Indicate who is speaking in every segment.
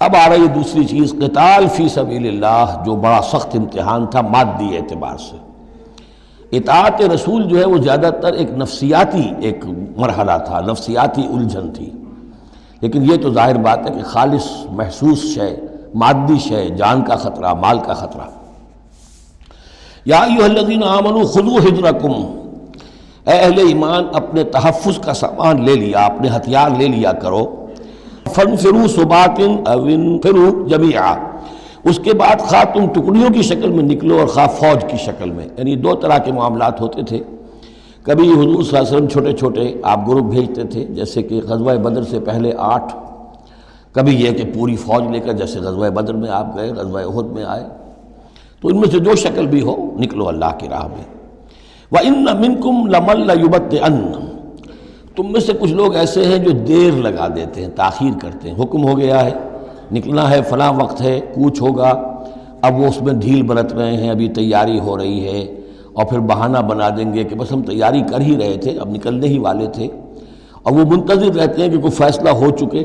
Speaker 1: اب آ رہی دوسری چیز، قتال فی سبیل اللہ، جو بڑا سخت امتحان تھا مادی اعتبار سے۔ اطاعت رسول جو ہے وہ زیادہ تر ایک نفسیاتی ایک مرحلہ تھا، نفسیاتی الجھن تھی، لیکن یہ تو ظاہر بات ہے کہ خالص محسوس شے، مادی شے، جان کا خطرہ، مال کا خطرہ۔ یا ایھا الذین آمنوا خذوا حذرکم، اے اہل ایمان اپنے تحفظ کا سامان لے لیا، اپنے ہتھیار لے لیا کرو۔ فانفروا ثبات او انفروا جمیعا، اس کے بعد خواہ تم ٹکڑیوں کی شکل میں نکلو اور خواہ فوج کی شکل میں، یعنی دو طرح کے معاملات ہوتے تھے۔ کبھی حضور صلی اللہ علیہ وسلم چھوٹے چھوٹے آپ گروپ بھیجتے تھے، جیسے کہ غزوہ بدر سے پہلے 8، کبھی یہ کہ پوری فوج لے کر جیسے غزوہ بدر میں آپ گئے، غزوہ احد میں آئے، تو ان میں سے جو شکل بھی ہو نکلو اللہ کی راہ میں۔ وَإِنَّ مِنْكُمْ لَمَن لَيُبَطِّئَنَّ، تم میں سے کچھ لوگ ایسے ہیں جو دیر لگا دیتے ہیں، تاخیر کرتے ہیں۔ حکم ہو گیا ہے، نکلنا ہے، فلاں وقت ہے، کوچ ہوگا، اب وہ اس میں ڈھیل برت رہے ہیں، ابھی تیاری ہو رہی ہے، اور پھر بہانہ بنا دیں گے کہ بس ہم تیاری کر ہی رہے تھے، اب نکلنے ہی والے تھے، اور وہ منتظر رہتے ہیں کہ کوئی فیصلہ ہو چکے،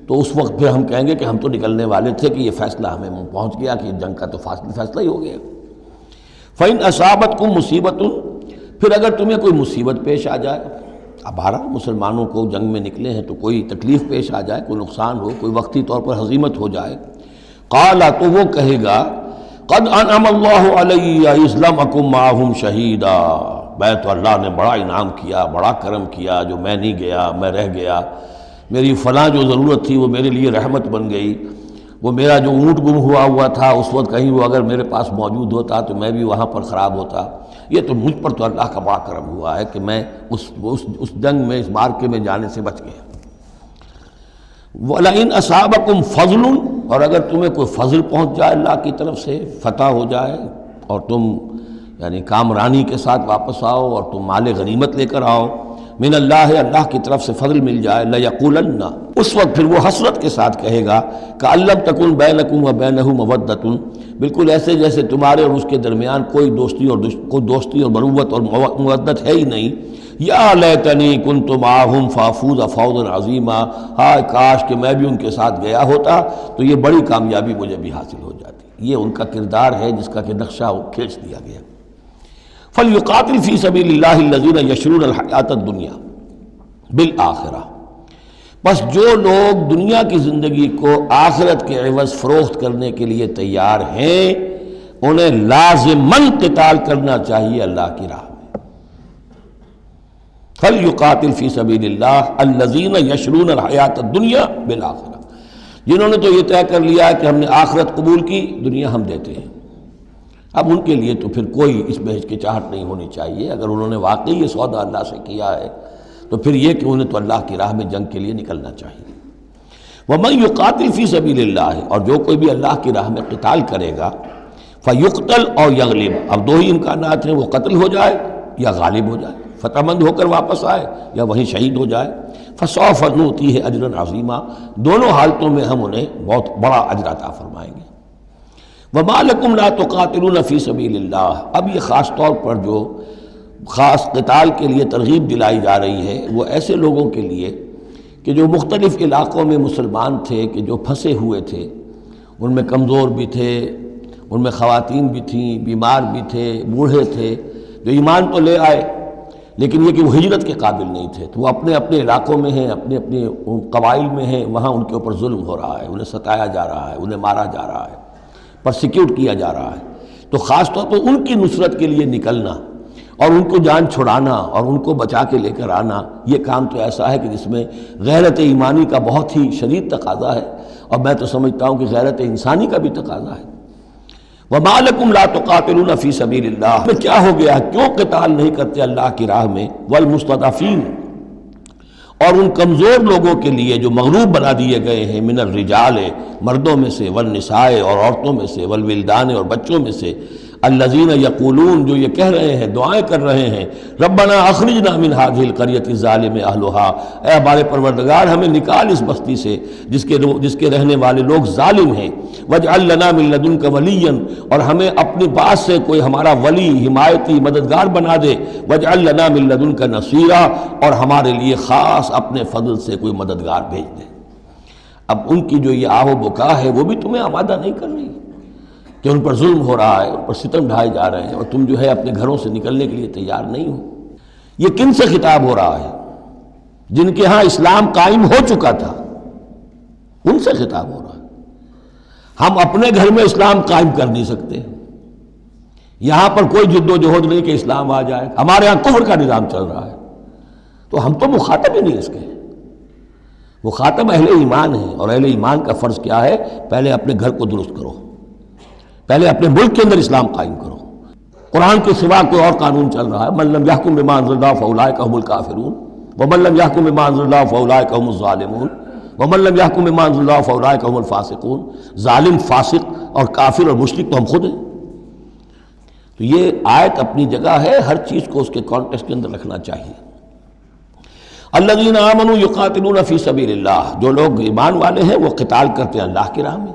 Speaker 1: تو اس وقت پھر ہم کہیں گے کہ ہم تو نکلنے والے تھے کہ یہ فیصلہ ہمیں پہنچ گیا کہ جنگ کا تو فیصلہ ہی ہو گیا۔ فَإِنْ أَصَابَتْكُمْ مُصِیبَةٌ، پھر اگر تمہیں کوئی مصیبت پیش آ جائے، اب بہرحال مسلمانوں کو جنگ میں نکلے ہیں تو کوئی تکلیف پیش آ جائے، کوئی نقصان ہو، کوئی وقتی طور پر ہزیمت ہو جائے، قال، تو وہ کہے گا قد انعم اللہ علی اذ لم اکن معہم شہیدا، میں تو اللہ نے بڑا انعام کیا، بڑا کرم کیا، جو میں نہیں گیا، میں رہ گیا، میری فلاں جو ضرورت تھی وہ میرے لیے رحمت بن گئی، وہ میرا جو اونٹ گم ہوا تھا اس وقت کہیں وہ اگر میرے پاس موجود ہوتا تو میں بھی وہاں پر خراب ہوتا، یہ تو مجھ پر تو اللہ کا بڑا کرم ہوا ہے کہ میں اس جنگ میں، اس مارکے میں جانے سے بچ گیا۔ وَلَئِنْ أَصَابَكُمْ فَضْلٌ، اور اگر تمہیں کوئی فضل پہنچ جائے اللہ کی طرف سے، فتح ہو جائے اور تم یعنی کامرانی کے ساتھ واپس آؤ اور تم مال غنیمت لے کر آؤ، من اللہ، اللہ کی طرف سے فضل مل جائے، لَيَقُولَنَّ، اس وقت پھر وہ حسرت کے ساتھ کہے گا کہ لَمْ تَكُنْ بَيْنَكُمْ وَبَيْنَهُ مَوَدَّةٌ، بالکل ایسے جیسے تمہارے اور اس کے درمیان کوئی دوستی اور مروت اور مودت ہے ہی نہیں۔ یا لیتنی کنت معہم فافوز فوزا عظیما، ہائے کاش کہ میں بھی ان کے ساتھ گیا ہوتا تو یہ بڑی کامیابی مجھے بھی حاصل ہو جاتی۔ یہ ان کا کردار ہے جس کا کہ نقشہ کھینچ دیا گیا۔ فَلْيُقَاتِلْ فِي سَبِيلِ اللَّهِ الَّذِينَ يَشْرُونَ الْحَيَاةَ الدُّنْيَا بِالْآخِرَةِ، بس جو لوگ دنیا کی زندگی کو آخرت کے عوض فروخت کرنے کے لیے تیار ہیں، انہیں لازماً قتال کرنا چاہیے اللہ کی راہ میں۔ فَلْيُقَاتِلْ فِي سَبِيلِ اللَّهِ الَّذِينَ يَشْرُونَ الْحَيَاةَ الدُّنْيَا بِالْآخِرَةِ، جنہوں نے تو یہ طے کر لیا ہے کہ ہم نے آخرت قبول کی، دنیا ہم دیتے ہیں۔ اب ان کے لیے تو پھر کوئی اس میں ہچکچاہٹ نہیں ہونی چاہیے، اگر انہوں نے واقعی یہ سودا اللہ سے کیا ہے تو پھر یہ کہ انہیں تو اللہ کی راہ میں جنگ کے لیے نکلنا چاہیے۔ وَمَن يُقَاتِلْ فِي سَبِيلِ اللَّهِ، اور جو کوئی بھی اللہ کی راہ میں قتال کرے گا، فَيُقْتَلْ أَوْ يَغْلِبْ، اب دو ہی امکانات ہیں، وہ قتل ہو جائے یا غالب ہو جائے، فتح مند ہو کر واپس آئے یا وہیں شہید ہو جائے۔ فَسَوْفَ نُؤْتِيهِ أَجْرًا عَظِيمًا، دونوں حالتوں میں ہم انہیں بہت بڑا اجر عطا فرمائیں گے۔ وَمَا لَكُمْ لَا تُقَاتِلُونَ فِي سَبِيلِ اللَّهِ، اب یہ خاص طور پر جو خاص قتال کے لیے ترغیب دلائی جا رہی ہے وہ ایسے لوگوں کے لیے کہ جو مختلف علاقوں میں مسلمان تھے، کہ جو پھنسے ہوئے تھے، ان میں کمزور بھی تھے، ان میں خواتین بھی تھیں، بیمار بھی تھے، بوڑھے تھے، جو ایمان تو لے آئے لیکن یہ کہ وہ ہجرت کے قابل نہیں تھے، تو وہ اپنے اپنے علاقوں میں ہیں، اپنے اپنے قبائل میں ہیں، وہاں ان کے اوپر ظلم ہو رہا ہے، انہیں ستایا جا رہا ہے، انہیں مارا جا رہا ہے، پرسیکیوٹ کیا جا رہا ہے، تو خاص طور پر ان کی نصرت کے لیے نکلنا اور ان کو جان چھڑانا اور ان کو بچا کے لے کر آنا، یہ کام تو ایسا ہے کہ جس میں غیرت ایمانی کا بہت ہی شدید تقاضا ہے، اور میں تو سمجھتا ہوں کہ غیرت انسانی کا بھی تقاضا ہے۔ وَمَا لَكُمْ لَا تُقَاتِلُونَ فِي سَبِيلِ اللَّهِ، میں کیا ہو گیا، کیوں قتال نہیں کرتے اللہ کی راہ میں؟ وَالْمُسْتَضْعَفِينَ، اور ان کمزور لوگوں کے لیے جو مغلوب بنا دیے گئے ہیں، من الرجال، مردوں میں سے، والنساء، اور عورتوں میں سے، والولدان، اور بچوں میں سے، الذین یقولون، جو یہ کہہ رہے ہیں، دعائیں کر رہے ہیں، ربنا اخرجنا من هذه القرية الظالم اهلها، اے ہمارے پروردگار ہمیں نکال اس بستی سے جس کے رہنے والے لوگ ظالم ہیں، واجعل لنا من لدنك وليا، اور ہمیں اپنے پاس سے کوئی ہمارا ولی، حمایتی، مددگار بنا دے، واجعل لنا من لدنك نصيرا، اور ہمارے لیے خاص اپنے فضل سے کوئی مددگار بھیج دے۔ اب ان کی جو یہ آہ و بکا ہے وہ بھی تمہیں آمادہ نہیں کر رہی کہ ان پر ظلم ہو رہا ہے، ان پر ستم ڈھائے جا رہے ہیں، اور تم جو ہے اپنے گھروں سے نکلنے کے لیے تیار نہیں ہو۔ یہ کن سے خطاب ہو رہا ہے؟ جن کے ہاں اسلام قائم ہو چکا تھا، ان سے خطاب ہو رہا ہے۔ ہم اپنے گھر میں اسلام قائم کر نہیں سکتے، یہاں پر کوئی جد و جہد نہیں کہ اسلام آ جائے، ہمارے ہاں کفر کا نظام چل رہا ہے، تو ہم تو مخاطب ہی نہیں اس کے۔ مخاطب اہل ایمان ہیں، اور اہل ایمان کا فرض کیا ہے؟ پہلے اپنے گھر کو درست کرو، پہلے اپنے ملک کے اندر اسلام قائم کرو۔ قرآن کے سوا کوئی اور قانون چل رہا ہے، من لم یحکم بما انزل اللہ فاولئک هم الکافرون ومن لم یحکم بما انزل اللہ فاولئک هم الظالمون ومن لم یحکم بما انزل اللہ فاولئک هم الفاسقون۔ ظالم، فاسق اور کافر اور مشرک تو ہم خود ہیں۔ تو یہ آیت اپنی جگہ ہے، ہر چیز کو اس کے کانٹیکسٹ کے اندر رکھنا چاہیے۔ الذین آمنوا یقاتلون فی سبیل اللہ، جو لوگ ایمان والے ہیں وہ قتال کرتے ہیں اللہ کی راہ میں۔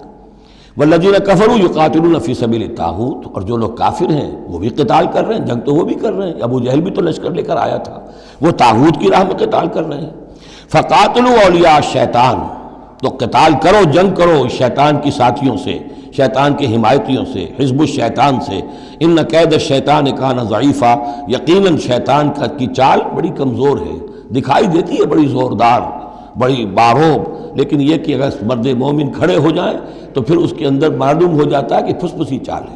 Speaker 1: والذین کفروا یقاتلون فی سبیل الطاغوت، اور جو لوگ کافر ہیں وہ بھی قتال کر رہے ہیں، جنگ تو وہ بھی کر رہے ہیں۔ ابو جہل بھی تو لشکر لے کر آیا تھا، وہ طاغوت کی راہ میں قتال کر رہے ہیں۔ فقاتلوا اولیاء الشیطان، تو قتال کرو، جنگ کرو شیطان کی ساتھیوں سے، شیطان کے حمایتیوں سے، حزب الشیطان سے۔ ان کید الشیطان کان ضعیفا، یقیناً شیطان کی چال بڑی کمزور ہے، دکھائی دیتی ہے بڑی زوردار، بڑی باروب، لیکن یہ کہ اگر مرد مومن کھڑے ہو جائیں تو پھر اس کے اندر معلوم ہو جاتا ہے کہ پھس پھسی چال ہے۔